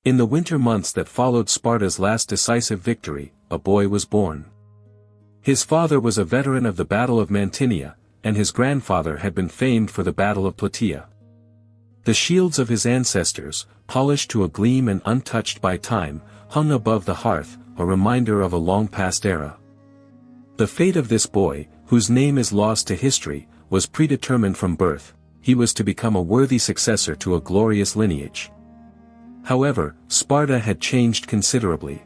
In the winter months that followed Sparta's last decisive victory, a boy was born. His father was a veteran of the Battle of Mantinea, and his grandfather had been famed for the Battle of Plataea. The shields of his ancestors, polished to a gleam and untouched by time, hung above the hearth, a reminder of a long-past era. The fate of this boy, whose name is lost to history, was predetermined from birth. He was to become a worthy successor to a glorious lineage. However, Sparta had changed considerably.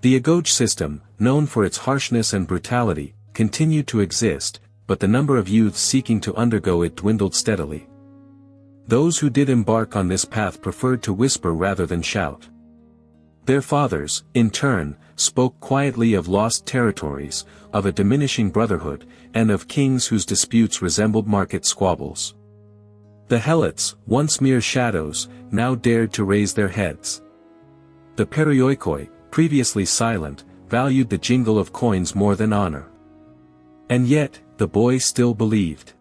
The Agoge system, known for its harshness and brutality, continued to exist, but the number of youths seeking to undergo it dwindled steadily. Those who did embark on this path preferred to whisper rather than shout. Their fathers, in turn, spoke quietly of lost territories, of a diminishing brotherhood, and of kings whose disputes resembled market squabbles. The Helots, once mere shadows, now dared to raise their heads. The Perioikoi, previously silent, valued the jingle of coins more than honor. And yet, the boy still believed.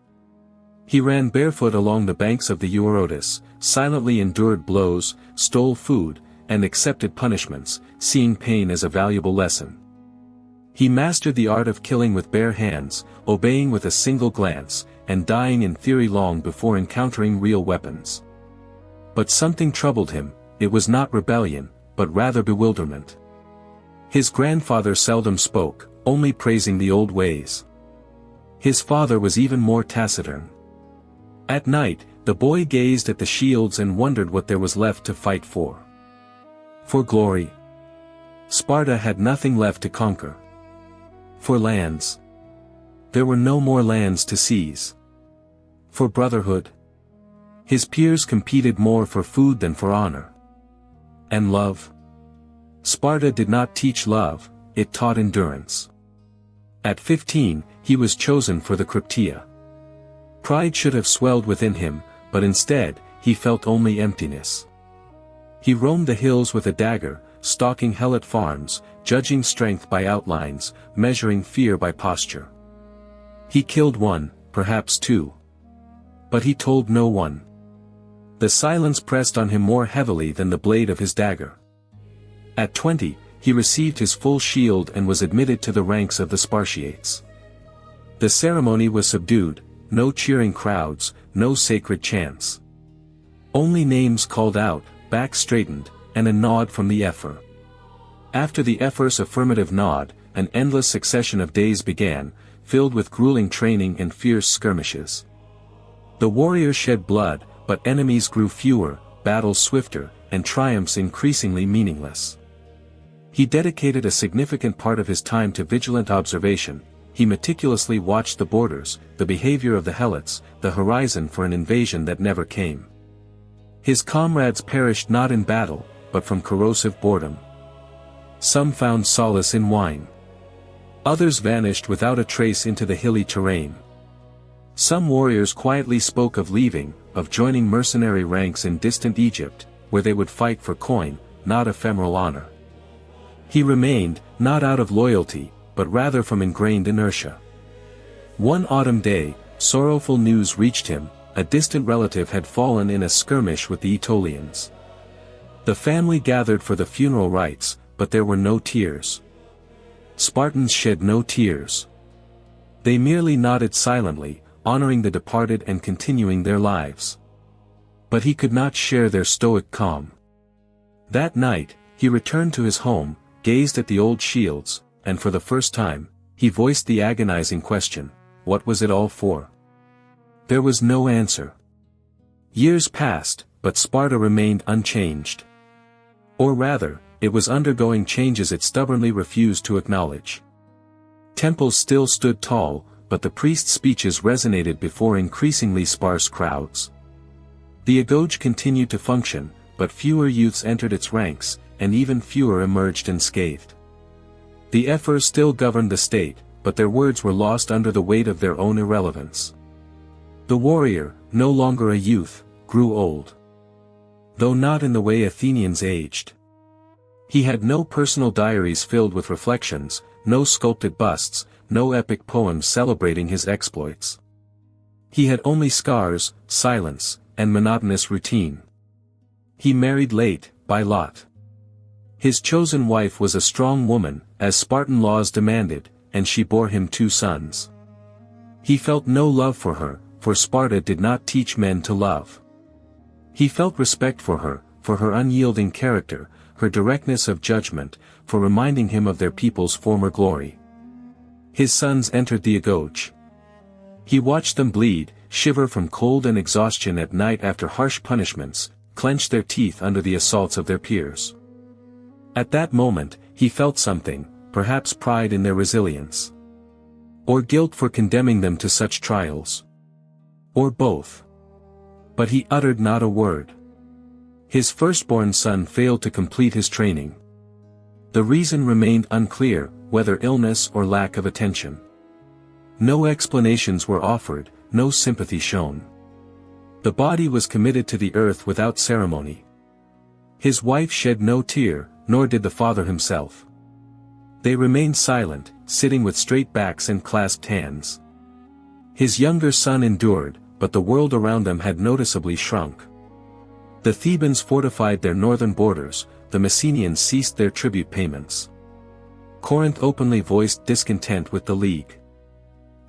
He ran barefoot along the banks of the Eurotas, silently endured blows, stole food, and accepted punishments, seeing pain as a valuable lesson. He mastered the art of killing with bare hands, obeying with a single glance, and dying in theory long before encountering real weapons. But something troubled him. It was not rebellion, but rather bewilderment. His grandfather seldom spoke, only praising the old ways. His father was even more taciturn. At night, the boy gazed at the shields and wondered what there was left to fight for. For glory. Sparta had nothing left to conquer. For lands. There were no more lands to seize. For brotherhood. His peers competed more for food than for honor. And love. Sparta did not teach love, it taught endurance. At 15, he was chosen for the Crypteia. Pride should have swelled within him, but instead, he felt only emptiness. He roamed the hills with a dagger, stalking Helot farms, judging strength by outlines, measuring fear by posture. He killed one, perhaps two. But he told no one. The silence pressed on him more heavily than the blade of his dagger. At 20, he received his full shield and was admitted to the ranks of the Spartiates. The ceremony was subdued, no cheering crowds, no sacred chants. Only names called out, back straightened, and a nod from the ephor. After the ephor's affirmative nod, an endless succession of days began, filled with grueling training and fierce skirmishes. The warriors shed blood, but enemies grew fewer, battles swifter, and triumphs increasingly meaningless. He dedicated a significant part of his time to vigilant observation. He meticulously watched the borders, the behavior of the Helots, the horizon for an invasion that never came. His comrades perished not in battle, but from corrosive boredom. Some found solace in wine. Others vanished without a trace into the hilly terrain. Some warriors quietly spoke of leaving, of joining mercenary ranks in distant Egypt, where they would fight for coin, not ephemeral honor. He remained, not out of loyalty, but rather from ingrained inertia. One autumn day, sorrowful news reached him. A distant relative had fallen in a skirmish with the Aetolians. The family gathered for the funeral rites, but there were no tears. Spartans shed no tears. They merely nodded silently, honoring the departed and continuing their lives. But he could not share their stoic calm. That night, he returned to his home, gazed at the old shields, and for the first time, he voiced the agonizing question, what was it all for? There was no answer. Years passed, but Sparta remained unchanged. Or rather, it was undergoing changes it stubbornly refused to acknowledge. Temples still stood tall, but the priests' speeches resonated before increasingly sparse crowds. The Agoge continued to function, but fewer youths entered its ranks, and even fewer emerged unscathed. The ephors still governed the state, but their words were lost under the weight of their own irrelevance. The warrior, no longer a youth, grew old. Though not in the way Athenians aged. He had no personal diaries filled with reflections, no sculpted busts, no epic poems celebrating his exploits. He had only scars, silence, and monotonous routine. He married late, by lot. His chosen wife was a strong woman, as Spartan laws demanded, and she bore him 2 sons. He felt no love for her, for Sparta did not teach men to love. He felt respect for her unyielding character, her directness of judgment, for reminding him of their people's former glory. His sons entered the Agoge. He watched them bleed, shiver from cold and exhaustion at night after harsh punishments, clench their teeth under the assaults of their peers. At that moment, he felt something, perhaps pride in their resilience. Or guilt for condemning them to such trials. Or both. But he uttered not a word. His firstborn son failed to complete his training. The reason remained unclear, whether illness or lack of attention. No explanations were offered, no sympathy shown. The body was committed to the earth without ceremony. His wife shed no tear, nor did the father himself. They remained silent, sitting with straight backs and clasped hands. His younger son endured, but the world around them had noticeably shrunk. The Thebans fortified their northern borders, the Messenians ceased their tribute payments. Corinth openly voiced discontent with the League.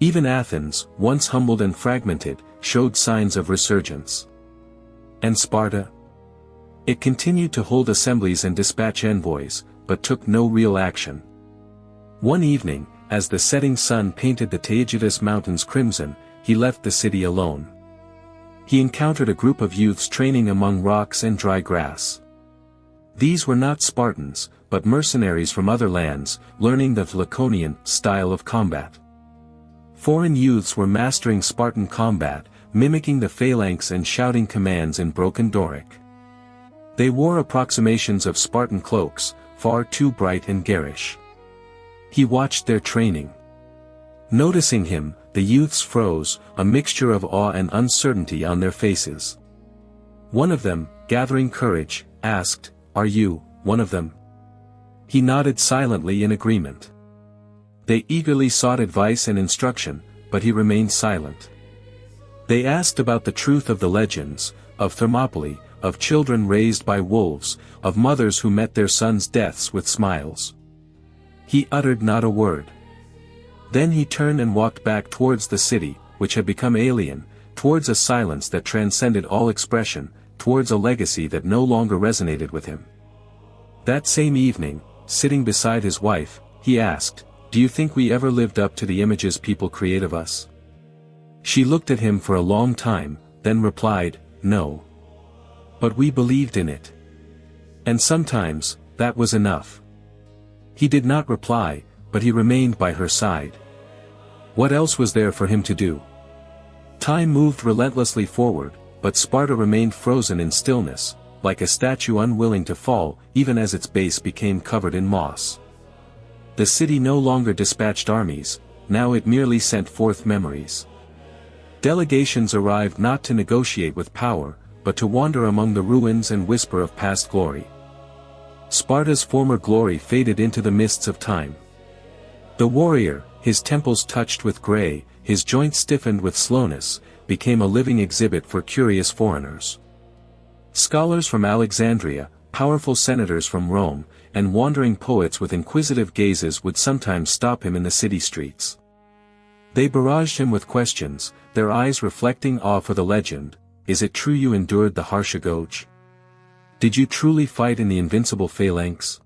Even Athens, once humbled and fragmented, showed signs of resurgence. And Sparta? It continued to hold assemblies and dispatch envoys, but took no real action. One evening, as the setting sun painted the Taygetus mountains crimson, he left the city alone. He encountered a group of youths training among rocks and dry grass. These were not Spartans, but mercenaries from other lands, learning the Laconian style of combat. Foreign youths were mastering Spartan combat, mimicking the phalanx and shouting commands in broken Doric. They wore approximations of Spartan cloaks, far too bright and garish. He watched their training. Noticing him, the youths froze, a mixture of awe and uncertainty on their faces. One of them, gathering courage, asked, "Are you one of them?" He nodded silently in agreement. They eagerly sought advice and instruction, but he remained silent. They asked about the truth of the legends, of Thermopylae, of children raised by wolves, of mothers who met their sons' deaths with smiles. He uttered not a word. Then he turned and walked back towards the city, which had become alien, towards a silence that transcended all expression, towards a legacy that no longer resonated with him. That same evening, sitting beside his wife, he asked, "Do you think we ever lived up to the images people create of us?" She looked at him for a long time, then replied, "No. But we believed in it. And sometimes, that was enough." He did not reply, but he remained by her side. What else was there for him to do? Time moved relentlessly forward, but Sparta remained frozen in stillness, like a statue unwilling to fall, even as its base became covered in moss. The city no longer dispatched armies, now it merely sent forth memories. Delegations arrived not to negotiate with power, but to wander among the ruins and whisper of past glory. Sparta's former glory faded into the mists of time. The warrior, his temples touched with gray, his joints stiffened with slowness, became a living exhibit for curious foreigners. Scholars from Alexandria, powerful senators from Rome, and wandering poets with inquisitive gazes would sometimes stop him in the city streets. They barraged him with questions, their eyes reflecting awe for the legend. "Is it true you endured the harsh Agoge? Did you truly fight in the invincible phalanx?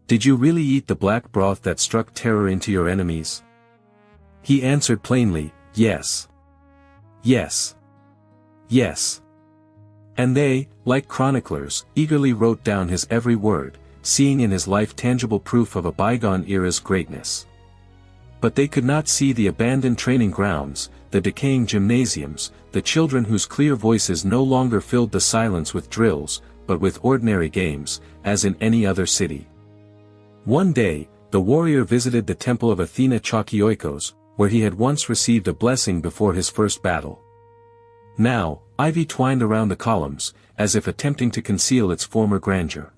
Did you really eat the black broth that struck terror into your enemies?" He answered plainly, "Yes. Yes. Yes." And they, like chroniclers, eagerly wrote down his every word, seeing in his life tangible proof of a bygone era's greatness. But they could not see the abandoned training grounds, the decaying gymnasiums, the children whose clear voices no longer filled the silence with drills, but with ordinary games, as in any other city. One day, the warrior visited the temple of Athena Chalkioikos, where he had once received a blessing before his first battle. Now, ivy twined around the columns, as if attempting to conceal its former grandeur.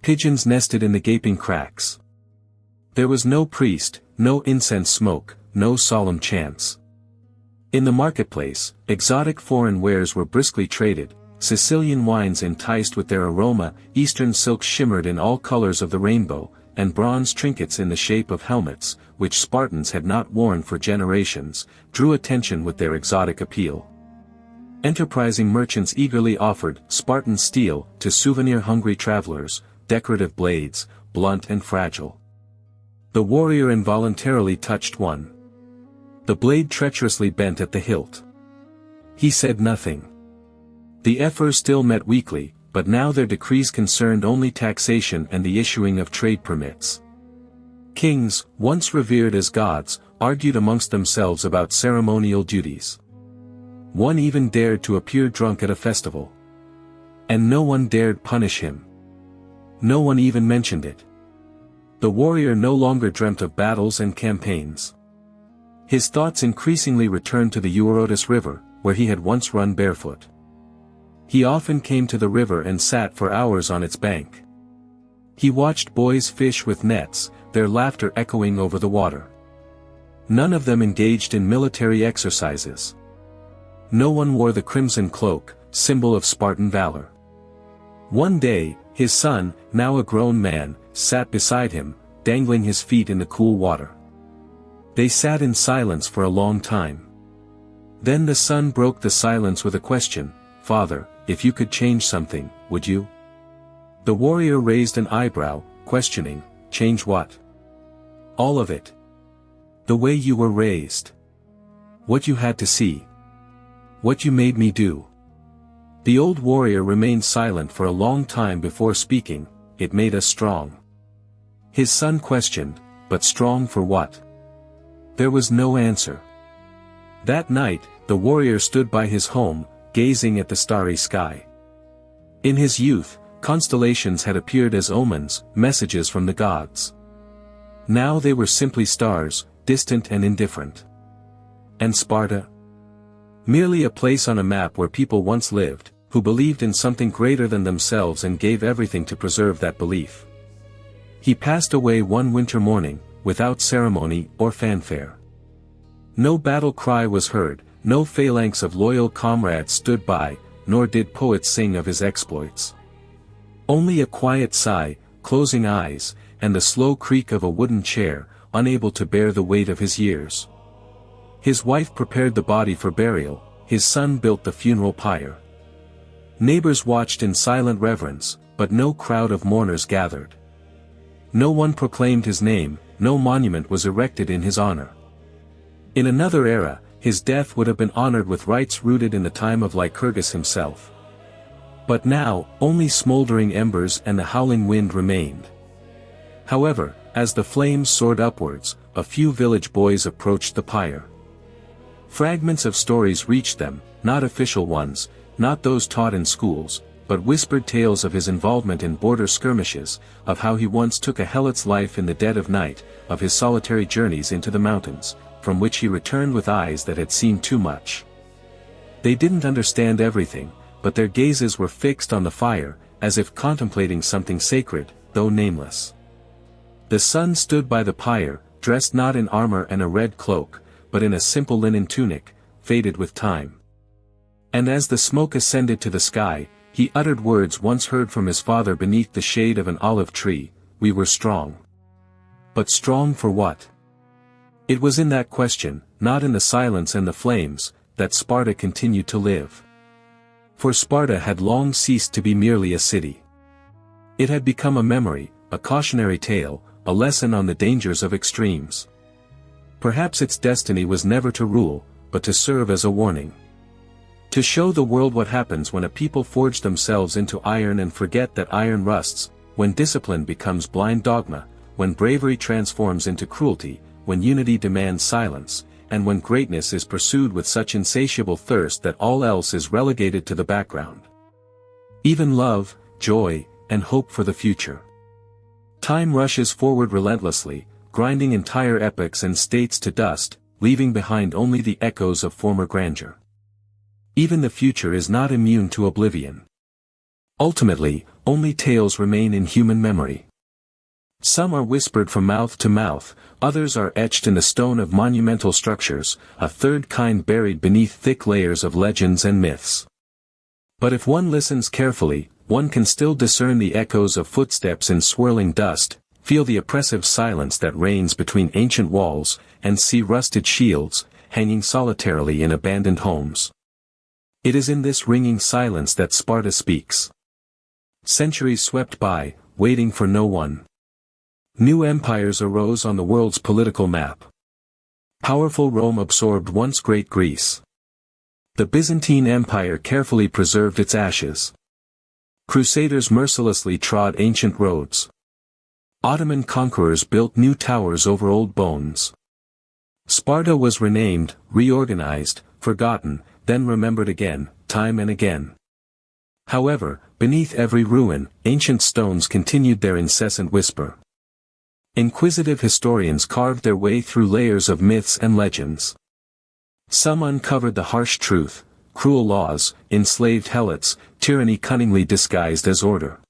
Pigeons nested in the gaping cracks. There was no priest, no incense smoke, no solemn chants. In the marketplace, exotic foreign wares were briskly traded, Sicilian wines enticed with their aroma, Eastern silks shimmered in all colors of the rainbow, and bronze trinkets in the shape of helmets, which Spartans had not worn for generations, drew attention with their exotic appeal. Enterprising merchants eagerly offered Spartan steel to souvenir-hungry travelers, decorative blades, blunt and fragile. The warrior involuntarily touched one. The blade treacherously bent at the hilt. He said nothing. The ephors still met weekly, but now their decrees concerned only taxation and the issuing of trade permits. Kings, once revered as gods, argued amongst themselves about ceremonial duties. One even dared to appear drunk at a festival. And no one dared punish him. No one even mentioned it. The warrior no longer dreamt of battles and campaigns. His thoughts increasingly returned to the Eurotas River, where he had once run barefoot. He often came to the river and sat for hours on its bank. He watched boys fish with nets, their laughter echoing over the water. None of them engaged in military exercises. No one wore the crimson cloak, symbol of Spartan valor. One day, his son, now a grown man, sat beside him, dangling his feet in the cool water. They sat in silence for a long time. Then the son broke the silence with a question, "Father, if you could change something, would you?" The warrior raised an eyebrow, questioning, "Change what?" "All of it. The way you were raised. What you had to see. What you made me do." The old warrior remained silent for a long time before speaking. "It made us strong." His son questioned, "But strong for what?" There was no answer. That night, the warrior stood by his home, gazing at the starry sky. In his youth, constellations had appeared as omens, messages from the gods. Now they were simply stars, distant and indifferent. And Sparta? Merely a place on a map where people once lived, who believed in something greater than themselves and gave everything to preserve that belief. He passed away one winter morning, without ceremony or fanfare. No battle cry was heard, no phalanx of loyal comrades stood by, nor did poets sing of his exploits. Only a quiet sigh, closing eyes, and the slow creak of a wooden chair, unable to bear the weight of his years. His wife prepared the body for burial, his son built the funeral pyre. Neighbors watched in silent reverence, but no crowd of mourners gathered. No one proclaimed his name, no monument was erected in his honor. In another era, his death would have been honored with rites rooted in the time of Lycurgus himself. But now, only smoldering embers and the howling wind remained. However, as the flames soared upwards, a few village boys approached the pyre. Fragments of stories reached them, not official ones, not those taught in schools, but whispered tales of his involvement in border skirmishes, of how he once took a helot's life in the dead of night, of his solitary journeys into the mountains, from which he returned with eyes that had seen too much. They didn't understand everything, but their gazes were fixed on the fire, as if contemplating something sacred, though nameless. The son stood by the pyre, dressed not in armor and a red cloak, but in a simple linen tunic, faded with time. And as the smoke ascended to the sky, he uttered words once heard from his father beneath the shade of an olive tree, "We were strong." But strong for what? It was in that question, not in the silence and the flames, that Sparta continued to live. For Sparta had long ceased to be merely a city. It had become a memory, a cautionary tale, a lesson on the dangers of extremes. Perhaps its destiny was never to rule, but to serve as a warning. To show the world what happens when a people forge themselves into iron and forget that iron rusts, when discipline becomes blind dogma, when bravery transforms into cruelty, when unity demands silence, and when greatness is pursued with such insatiable thirst that all else is relegated to the background. Even love, joy, and hope for the future. Time rushes forward relentlessly, grinding entire epochs and states to dust, leaving behind only the echoes of former grandeur. Even the future is not immune to oblivion. Ultimately, only tales remain in human memory. Some are whispered from mouth to mouth, others are etched in the stone of monumental structures, a third kind buried beneath thick layers of legends and myths. But if one listens carefully, one can still discern the echoes of footsteps in swirling dust, feel the oppressive silence that reigns between ancient walls, and see rusted shields, hanging solitarily in abandoned homes. It is in this ringing silence that Sparta speaks. Centuries swept by, waiting for no one. New empires arose on the world's political map. Powerful Rome absorbed once great Greece. The Byzantine Empire carefully preserved its ashes. Crusaders mercilessly trod ancient roads. Ottoman conquerors built new towers over old bones. Sparta was renamed, reorganized, forgotten, then remembered again, time and again. However, beneath every ruin, ancient stones continued their incessant whisper. Inquisitive historians carved their way through layers of myths and legends. Some uncovered the harsh truth: cruel laws, enslaved helots, tyranny cunningly disguised as order.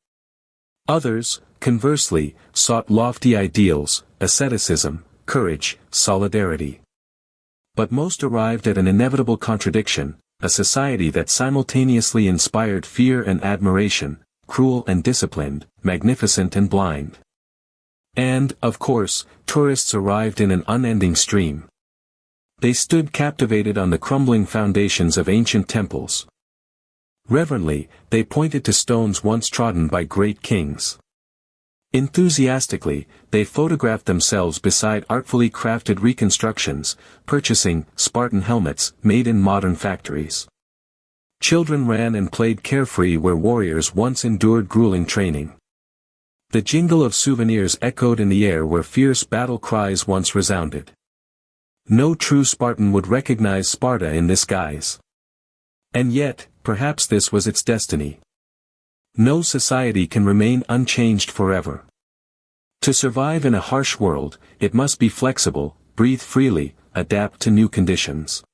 Others, conversely, sought lofty ideals, asceticism, courage, solidarity. But most arrived at an inevitable contradiction: a society that simultaneously inspired fear and admiration, cruel and disciplined, magnificent and blind. And, of course, tourists arrived in an unending stream. They stood captivated on the crumbling foundations of ancient temples. Reverently, they pointed to stones once trodden by great kings. Enthusiastically, they photographed themselves beside artfully crafted reconstructions, purchasing Spartan helmets made in modern factories. Children ran and played carefree where warriors once endured grueling training. The jingle of souvenirs echoed in the air where fierce battle cries once resounded. No true Spartan would recognize Sparta in this guise. And yet, perhaps this was its destiny. No society can remain unchanged forever. To survive in a harsh world, it must be flexible, breathe freely, adapt to new conditions.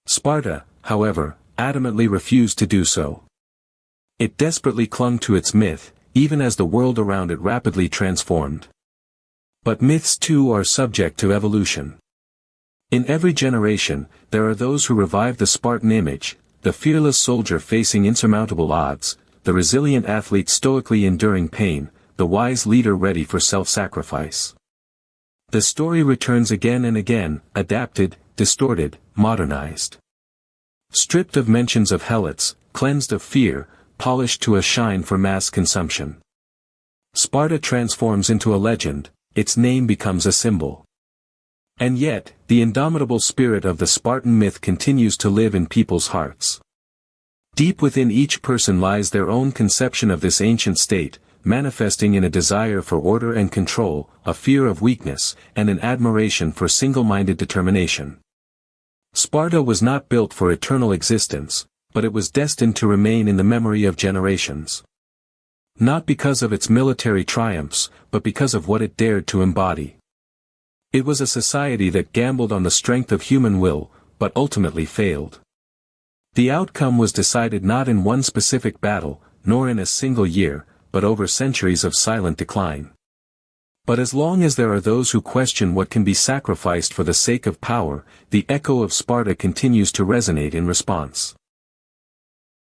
Sparta, however, adamantly refused to do so. It desperately clung to its myth, even as the world around it rapidly transformed. But myths too are subject to evolution. In every generation, there are those who revive the Spartan image: the fearless soldier facing insurmountable odds, the resilient athlete stoically enduring pain, the wise leader ready for self-sacrifice. The story returns again and again, adapted, distorted, modernized. Stripped of mentions of helots, cleansed of fear, polished to a shine for mass consumption. Sparta transforms into a legend, its name becomes a symbol. And yet, the indomitable spirit of the Spartan myth continues to live in people's hearts. Deep within each person lies their own conception of this ancient state, manifesting in a desire for order and control, a fear of weakness, and an admiration for single-minded determination. Sparta was not built for eternal existence, but it was destined to remain in the memory of generations. Not because of its military triumphs, but because of what it dared to embody. It was a society that gambled on the strength of human will, but ultimately failed. The outcome was decided not in one specific battle, nor in a single year, but over centuries of silent decline. But as long as there are those who question what can be sacrificed for the sake of power, the echo of Sparta continues to resonate in response.